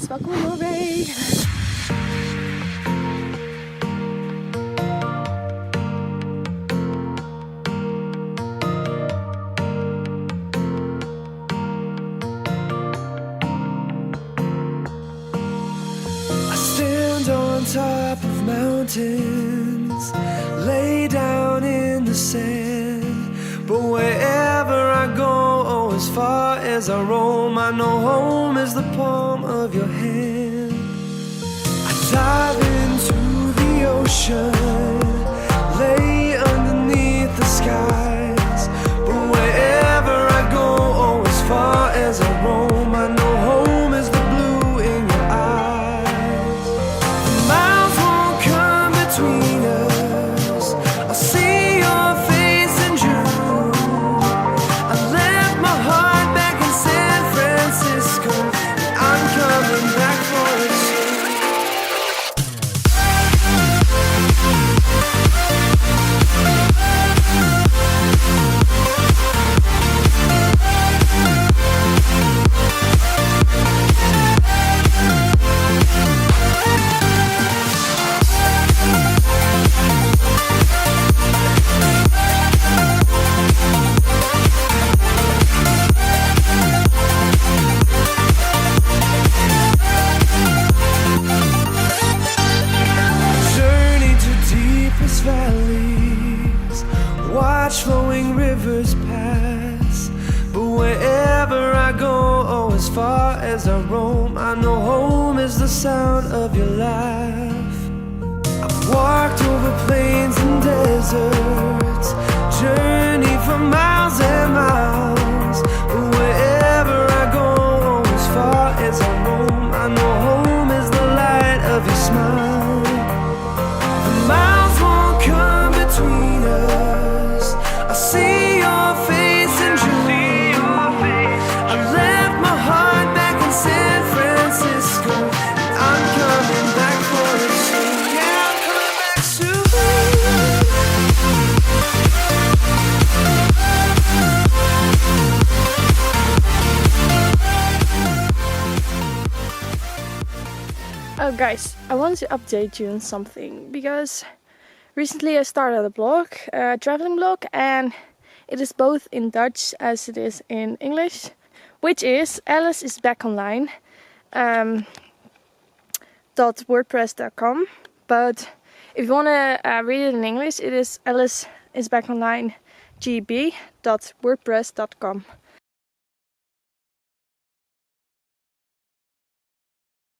welkom in Norway! I stand on top of mountains, lay down in the sand, but wherever I go, oh, as far as I roam, I know home is the palm of your hand. I dive into the ocean, lay underneath the skies, but wherever I go, oh, as far as I roam, I know home is the blue in your eyes. The miles won't come between us, I'll see your face in June. I left my heart back in San Francisco, and I'm coming back for it soon. Valleys, watch flowing rivers pass, but wherever I go, oh, as far as I roam, I know home is the sound of your laugh. I've walked over plains and deserts, journeyed for miles and miles, but wherever I go, oh, as far as I roam, I know home is the light of your smile. The miles won't come between us, I see your face in June. I left my heart back in San Francisco, and I'm coming back for it soon. Yeah, I'm coming back soon. Oh guys, I wanted to update you on something, because recently I started a blog, a traveling blog, and it is both in Dutch as it is in English, which is Alice is back online .wordpress.com. But if you want to read it in English, it is Alice is back online gb.wordpress.com.